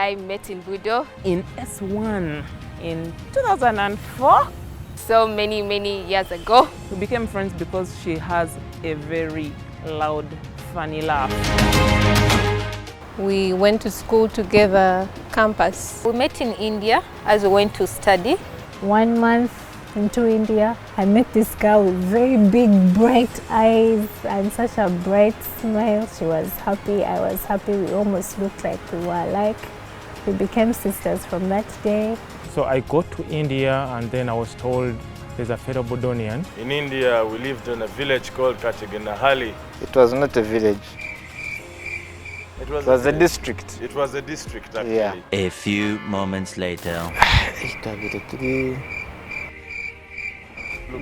I met in Budo. In S1 in 2004. So many years ago. We became friends because she has a very loud, funny laugh. We went to school together, campus. We met in India as we went to study. 1 month into India, I met this girl with very big, bright eyes and such a bright smile. She was happy, I was happy. We almost looked like we were alike. We became sisters from that day. So I got to India and then I was told there's a fellow Budonian. In India, we lived in a village called Kachiganahali. It was not a village. It was a district. It was a district, actually. Yeah. A few moments later.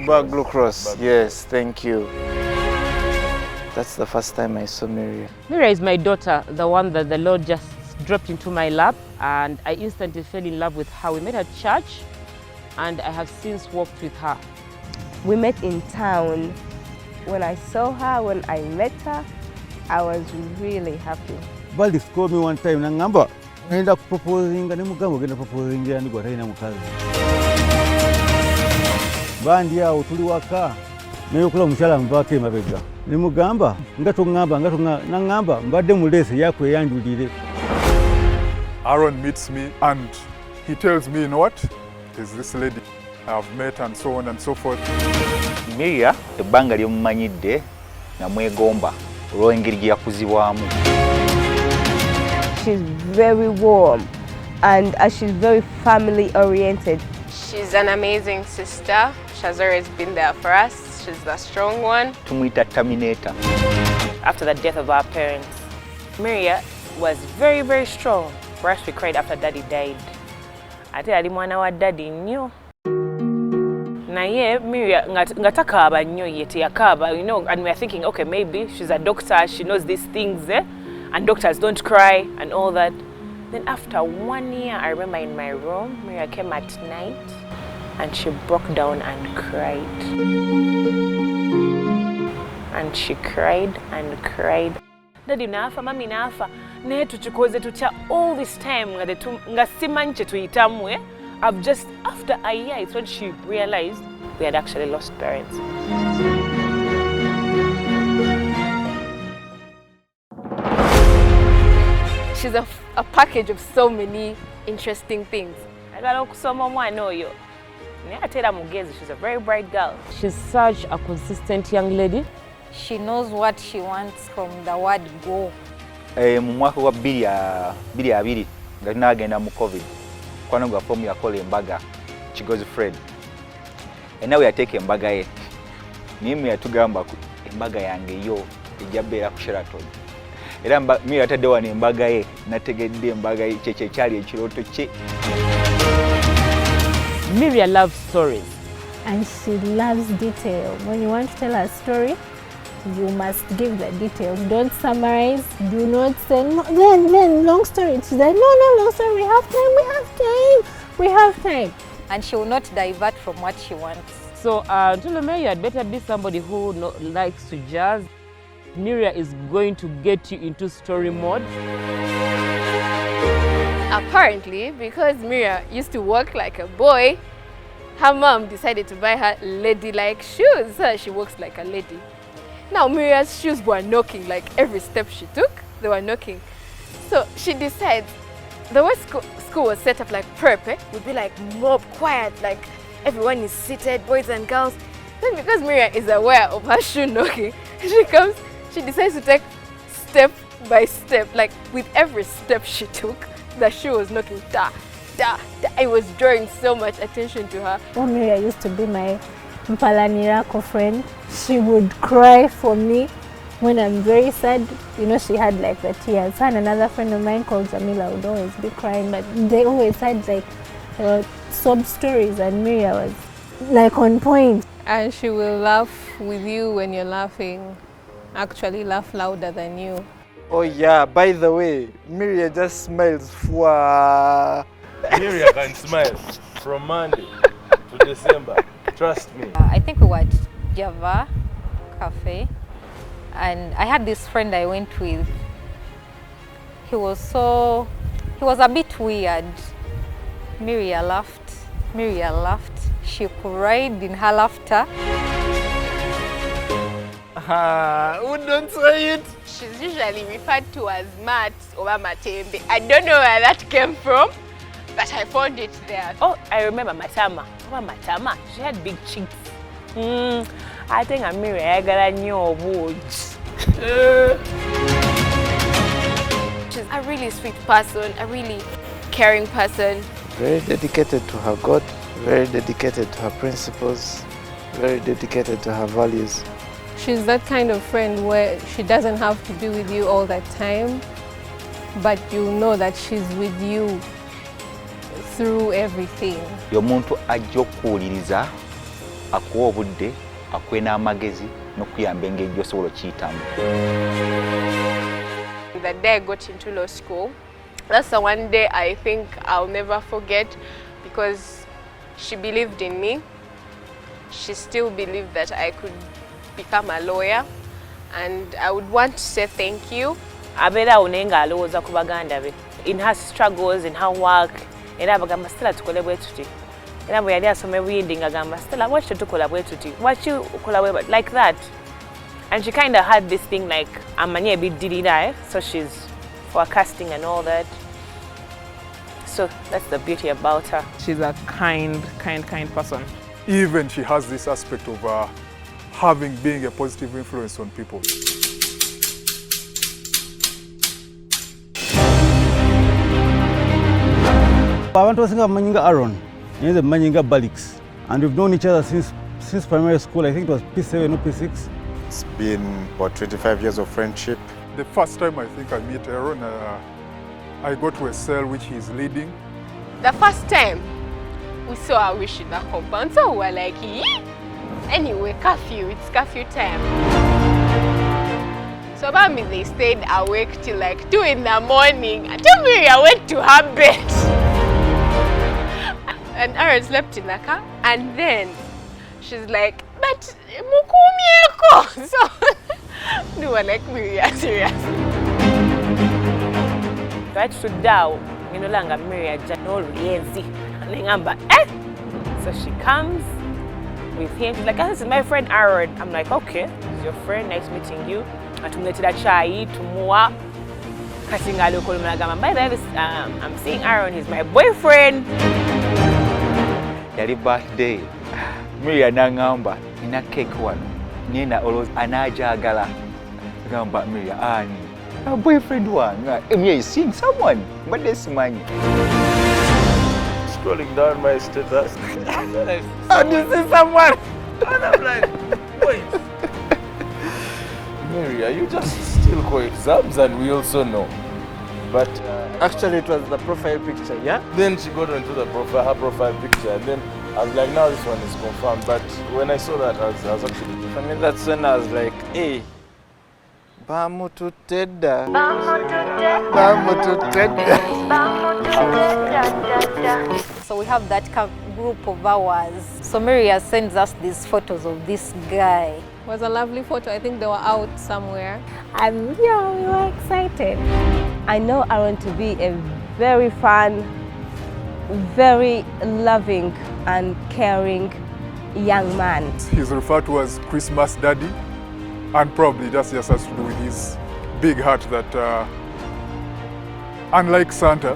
Blue Cross. Yes, thank you. That's the first time I saw Miria. Miria is my daughter, the one that the Lord just dropped into my lap, and I instantly fell in love with her. We met at church and I have since walked with her. We met in town. When I saw her, when I met her, I was really happy. Valdis called me one time, Nangamba, I ended up proposing, and I'm going to proposing, and go to Mukazi. Bandia, Utuliwaka, Nayokula Mushala Mbaki Mabega. Nimugamba, Nangamba, Mbademulese, Yakwe, and you did it. Aaron meets me and he tells me, you know what? There's this lady I've met and so on and so forth. Miria, the banga lyomumanyidde namwegomba olw'engeri yakuzibwamu. She's very warm and she's very family oriented. She's an amazing sister. She has always been there for us. She's the strong one. Tumuyita Terminator. After the death of our parents, Miria was very strong. For us, we cried after Daddy died. Ate ali mwana wa Daddy nnyo. Naye Miria ngatakaaba nnyo yete yakaba, you know, and we are thinking, okay, maybe she's a doctor, she knows these things, and doctors don't cry and all that. Then after 1 year, I remember in my room, Miria came at night and she broke down and cried. And she cried and cried. Daddy nafa, mami nafa, naye tuchikoze tutya all this time nga simanyi kye tuyitamwe. I've just, after a year, it's when she realized we had actually lost parents. She's a package of so many interesting things. Ayagala okusoma omwana oyo. Naye ate era mugezi, she's a very bright girl. She's such a consistent young lady. She knows what she wants from the word go. Mu mwaka gwa 2020 nga tunagenda mu COVID. Kwana gwa form yakola embaga Kigozi Fred. And now we are taking embaga ye. Nimu yatugamba embaga yange yo ejja beera ku Sheraton. Era mi yatadde wano embaga ye nategedde embaga ye kye kyali ekirooto kye. Miria loves stories. And she loves detail. When you want to tell a story, you must give the details. Don't summarize. Do not say, no, then long story. She's like, no, long story. We have time. And she will not divert from what she wants. So, Tulome, you had better be somebody who likes to jazz. Miria is going to get you into story mode. Apparently, because Miria used to walk like a boy, her mom decided to buy her ladylike shoes so she walks like a lady. Now Miria's shoes were knocking, like every step she took, they were knocking. So she decides, the way school was set up like prep, would be like mob quiet, like everyone is seated, boys and girls. Then because Miria is aware of her shoe knocking, she decides to take step by step, like with every step she took, the shoe was knocking, da, da, da. I was drawing so much attention to her. Oh, Miria used to be my Mpalanirako friend. She would cry for me when I'm very sad. You know, she had like the tears. And another friend of mine called Jamila would always be crying, but they always had like sob stories, and Miria was like on point. And she will laugh with you when you're laughing. Actually laugh louder than you. Oh yeah, by the way, Miria just smiles for... Miria can smile from Monday to December. Trust me. I think we were at Java Cafe, and I had this friend I went with. He was a bit weird. Miria laughed. Miria laughed. She cried in her laughter. Who don't say it? She's usually referred to as Mat or Matembe. I don't know where that came from, but I found it there. Oh, I remember Matama. Matama. She had big cheeks. I think I'm Miria. I got a new words. She's a really sweet person, a really caring person. Very dedicated to her God, very dedicated to her principles, very dedicated to her values. She's that kind of friend where she doesn't have to be with you all the time, but you know that she's with you through everything. Yomuntu ajja okuwuliriza, akuwa obudde, akuwe n'amagezi n'okuyamba engeri gy'osobola okiyitamu. The day I got into law school, that's the one day I think I'll never forget, because she believed in me. She still believed that I could become a lawyer, and I would want to say thank you. In her struggles, in her work, like that. And she kind of had this thing like, I'm a bit diddy, so she's forecasting and all that. So that's the beauty about her. She's a kind person. Even she has this aspect of being a positive influence on people. Abantu basinga bamanyi Aaron, naye nze bamanyi Balix, and we've known each other since primary school. I think it was P7 or P6. It's been about 25 years of friendship. The first time I think I met Aaron, I got to a cell which he's leading. The first time we saw her wish in the compound, so we were like, yee! Anyway, curfew, it's curfew time. So about me, they stayed awake till like 2 in the morning. Until Miria went to her bed. And Aaron slept in the car, and then she's like, but mukumieko. So they were like, Miria, serious. Right to down, you know, langa Miria janol rienzi. So she comes with him. She's like, oh, this is my friend Aaron. I'm like, okay, this is your friend, nice meeting you. I'm seeing Aaron, he's my boyfriend. Yali birthday, Miria nangamba, nina cake wano, nina always anajagala. Gamba Miria, ani, a boyfriend one. Miria is seeing someone, but this man. Scrolling down my status. And you see someone. And I'm like, wait. Miria, you just still go exams, and we also know. But actually, it was the profile picture, yeah? Then she got onto the her profile picture, and then I was like, now this one is confirmed. But when I saw that, I was actually... For me, that's when I was like, hey, Bamututeda. So we have that group of ours. So Miria sends us these photos of this guy. It was a lovely photo. I think they were out somewhere. And yeah, we were excited. I know Aaron to be a very fun, very loving and caring young man. He's referred to as Christmas Daddy, and probably that just has to do with his big heart that, unlike Santa,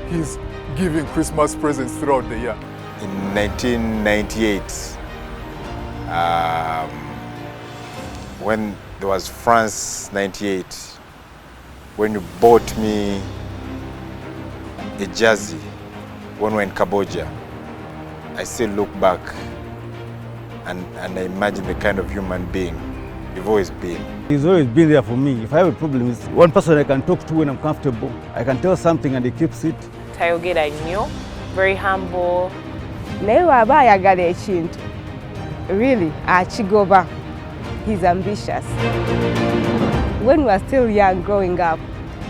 he's giving Christmas presents throughout the year. In 1998, when there was France 98, when you bought me a jersey when we were in Cambodia, I still look back and I imagine the kind of human being you've always been. He's always been there for me. If I have a problem, it's one person I can talk to when I'm comfortable. I can tell something and he keeps it. Tayogeda knew, very humble. Really, Chigoba, he's ambitious. When we were still young growing up,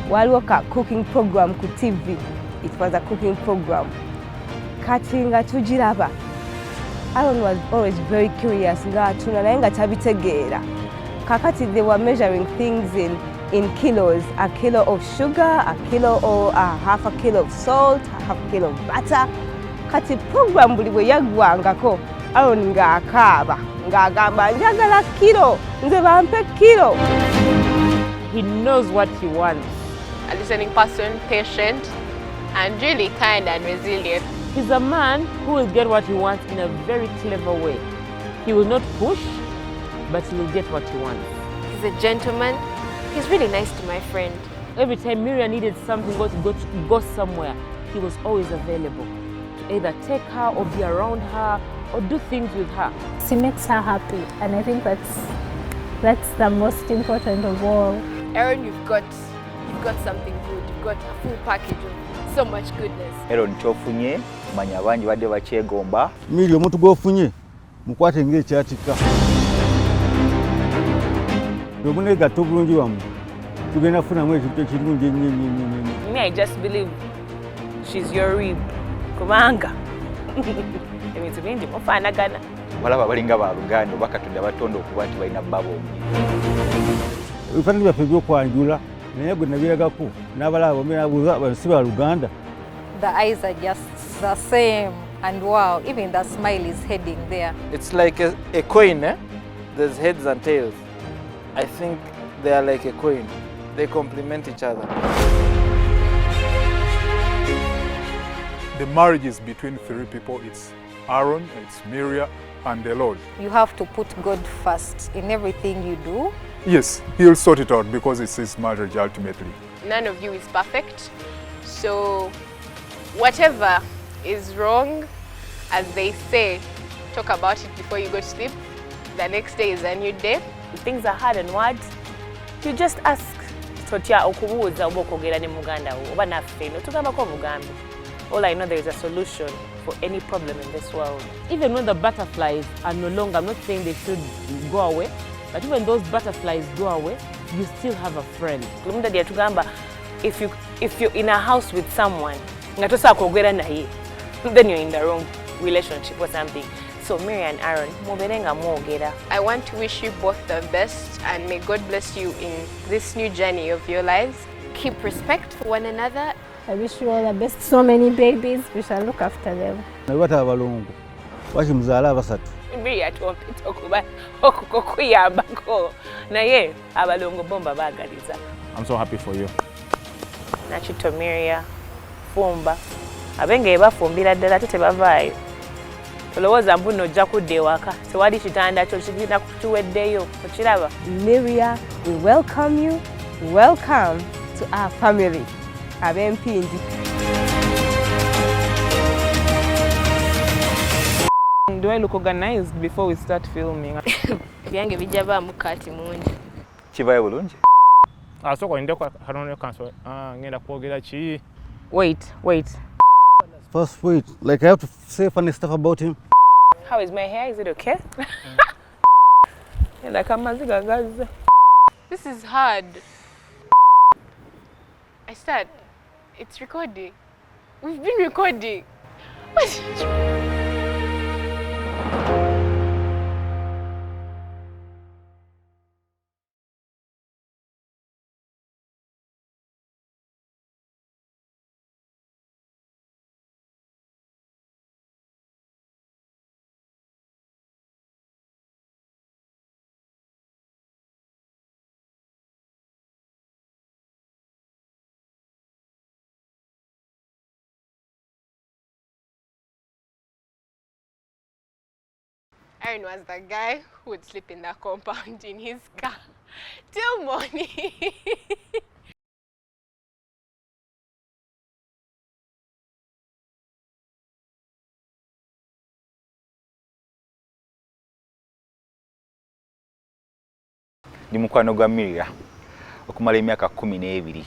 while we work a cooking program ku TV, it was a cooking program. Katinga tujiraba. Aaron was always very curious. Kakati they were measuring things in in kilos. A kilo of sugar, a kilo or half a kilo of salt, half a kilo of butter. Kati program buli bwe yaggwangako Aaron ng'akaaba ng'agamba njagala kilo, nze bampe kilo. He knows what he wants. A listening person, patient, and really kind and resilient. He's a man who will get what he wants in a very clever way. He will not push, but he will get what he wants. He's a gentleman. He's really nice to my friend. Every time Miria needed something, go somewhere, he was always available to either take her or be around her or do things with her. She makes her happy, and I think that's the most important of all. Aaron, you've got something good. You've got a full package of so much goodness. Aaron kyofunye manya abangi badde bakyegomba. Miria omuntu gw'ofunye mukwate ng'ekyatika. Bwemuneegatta obulungi wammwe tugenda kufunamu ekintu ekirungi ennyo. Me, I just believe she's your rib. Kubanga. Ebintu bingi mufaanagana. Walaba balinga ba Luganda oba Katonda batonda okuba nti balina baba omu. Ebifaananyi byaffe by'okwanjula naye gwe nabiragako n'abalaba bonna si ba Luganda. The eyes are just the same, and wow, even the smile is heading there. It's like a coin, eh? There's heads and tails. I think they are like a coin. They complement each other. The marriage is between three people. It's Aaron, it's Miria, and the Lord. You have to put God first in everything you do. Yes, he'll sort it out because it's his marriage ultimately. None of you is perfect. So whatever is wrong, as they say, talk about it before you go to sleep. The next day is a new day. If things are hard and hard, you just ask. Totya okubuuza oba okwogera ne muganda wo oba naffe no tugambako bugambi. All I know, there is a solution for any problem in this world. Even when the butterflies are no longer, I'm not saying they should go away, but even those butterflies go away, you still have a friend. If you're in a house with someone, then you're in the wrong relationship or something. So Miria and Aaron, I want to wish you both the best, and may God bless you in this new journey of your lives. Keep respect for one another. I wish you all the best. So many babies, we shall look after them. Nabata abalongo bakimuzaala abasatu. Miria tuwampita okukuyambako naye abalongo bomba baagaliza. I'm so happy for you. Nakito Miria, fumba. Abenge bafumbira ddala ate tebavaayo. Olowooza mbuno ojja kudda ewaka. Tewali kitanda kyo kigenda kutuweddeyo. Okiraba? Miria, we welcome you. Welcome to our family. Abempindi. Do I look organized before we start filming? Byange bijja baamu kati mungi. Kibaye bulungi? Asoko ndeko kanone kanso ngenda kwogera ki? Wait. First wait, like I have to say funny stuff about him. How is my hair? Is it okay? This is hard. I start. It's recording. We've been recording. Aaron was the guy who would sleep in the compound in his car till morning. Ndi mukwano gwa Miria okumala emyaka 12.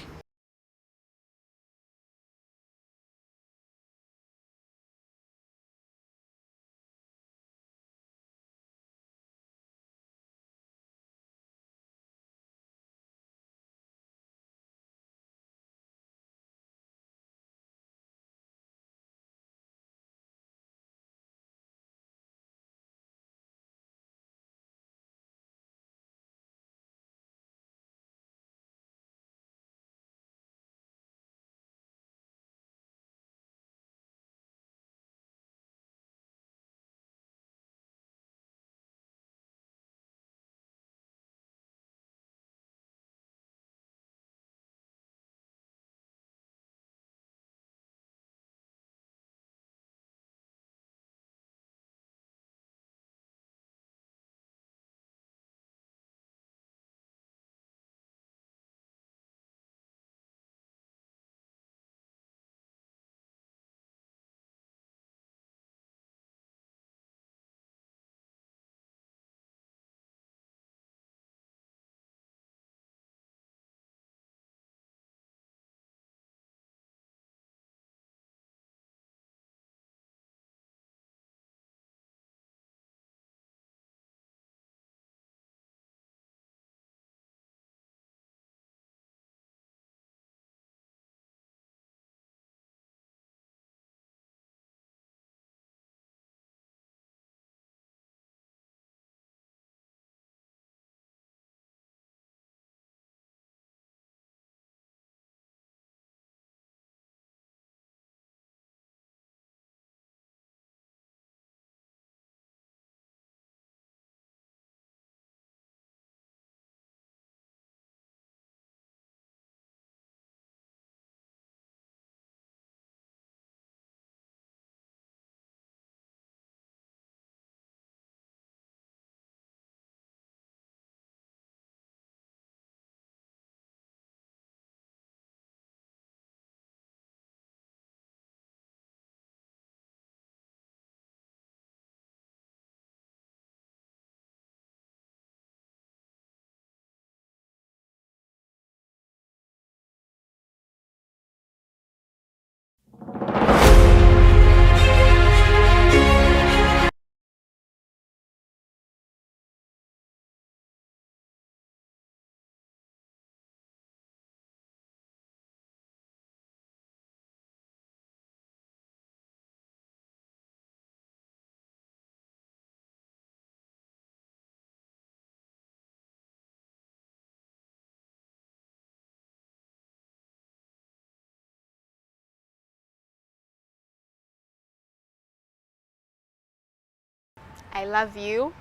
I love you.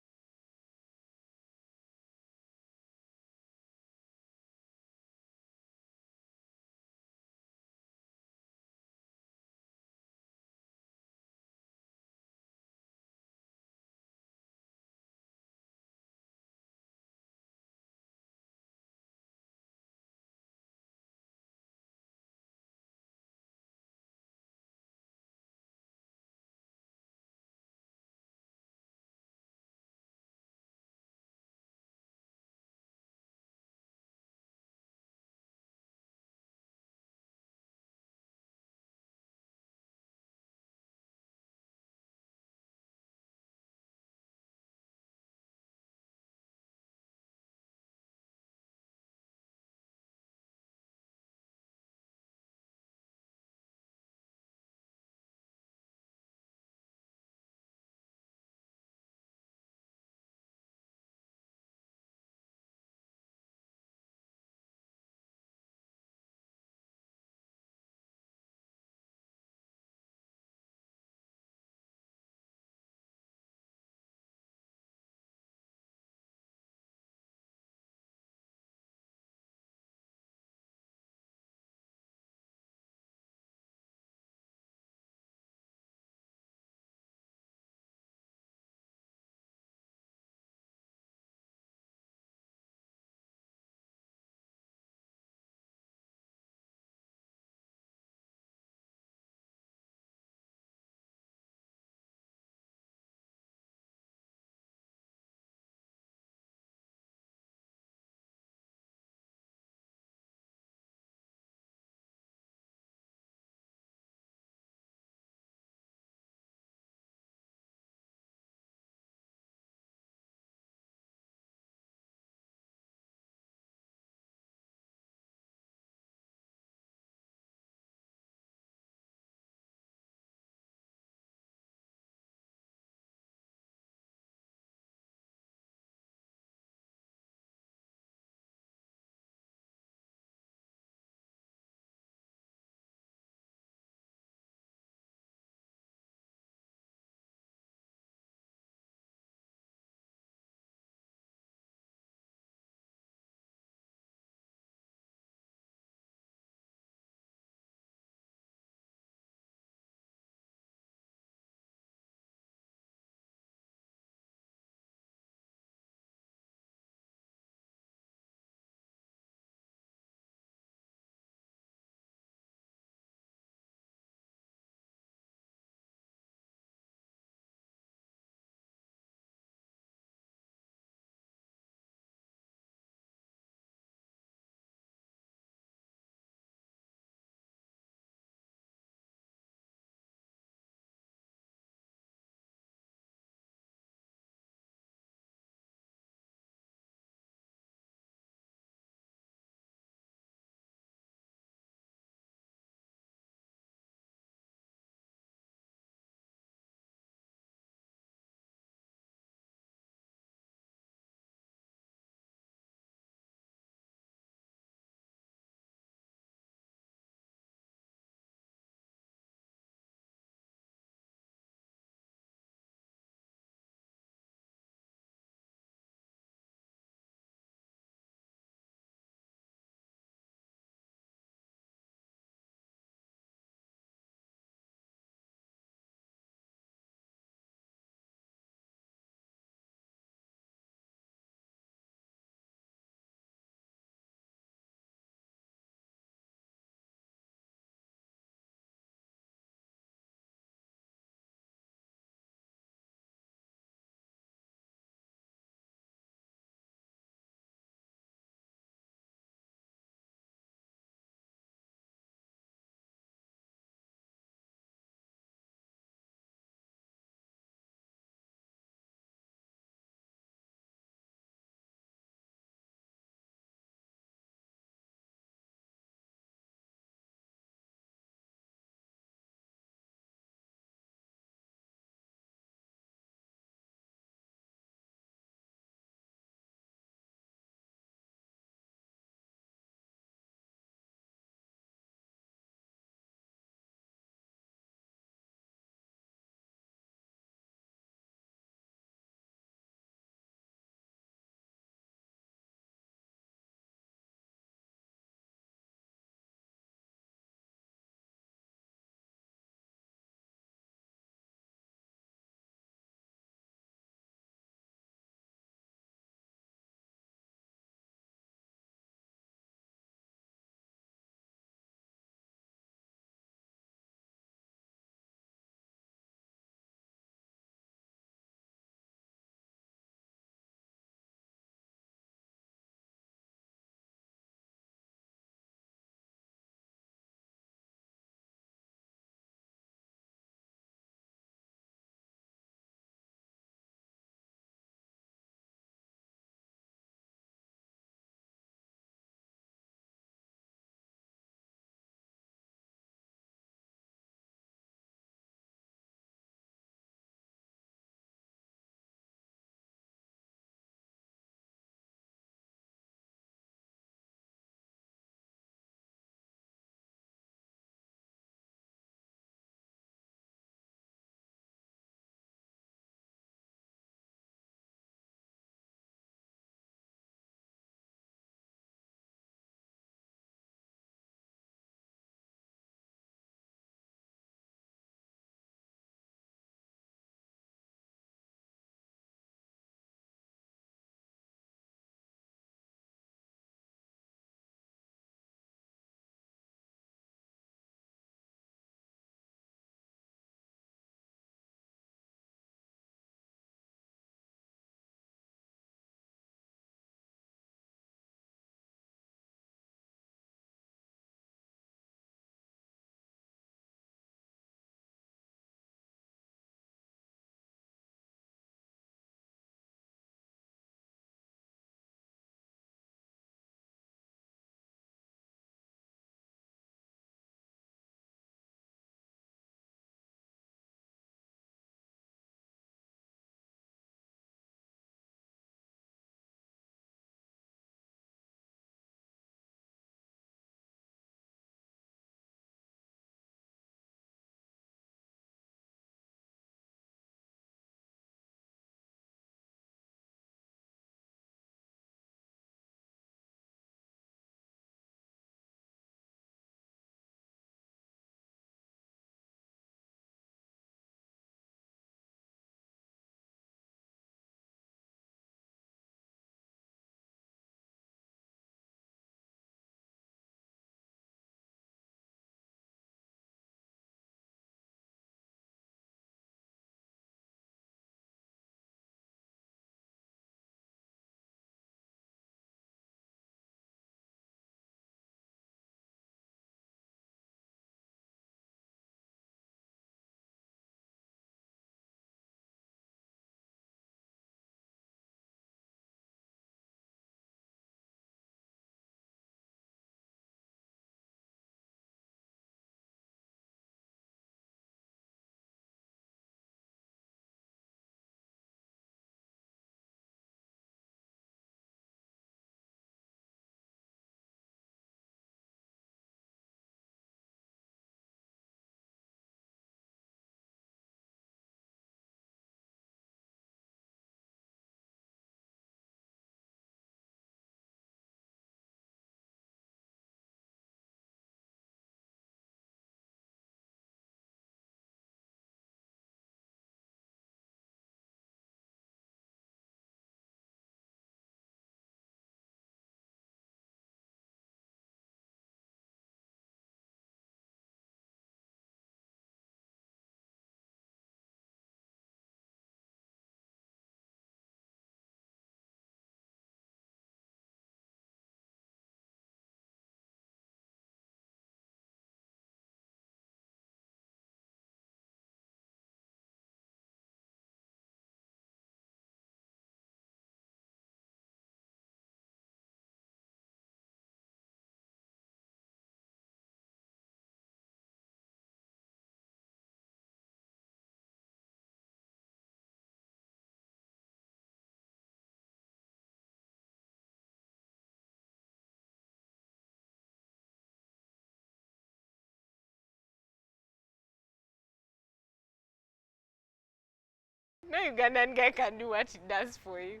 No Ugandan guy can do what he does for you.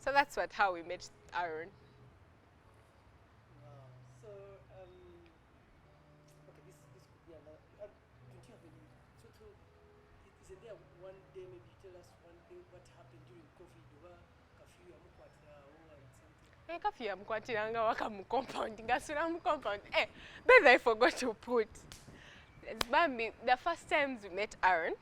So that's how we met Aaron. Wow. So, okay, this could be another. Don't you have any? So, isn't there one day, maybe you tell us one day what happened during COVID or curfew and something? Curfew amukwatiranga waka mu compound, ngasura mu compound. But I forgot to put. Bambi, the first times we met Aaron,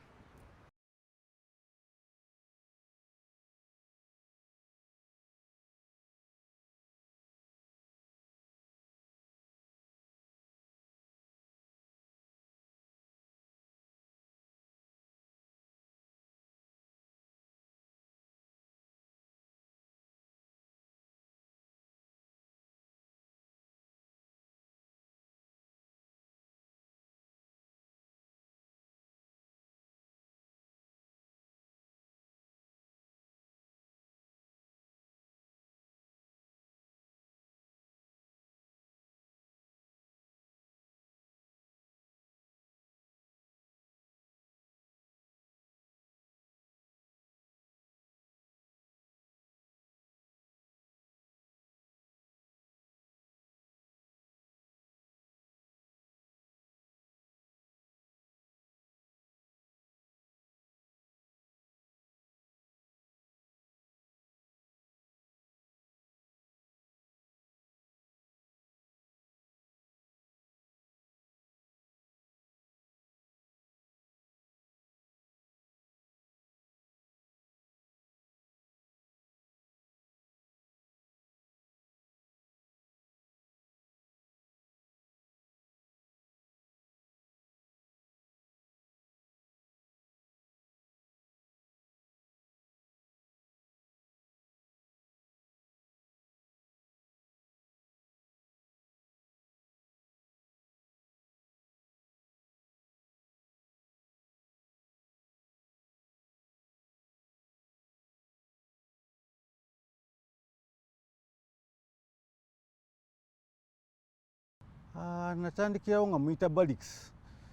natandikirawo nga muyita Balix.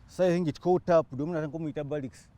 Sayi ngi kikota up, ndio mnatanga kumuyita Balix.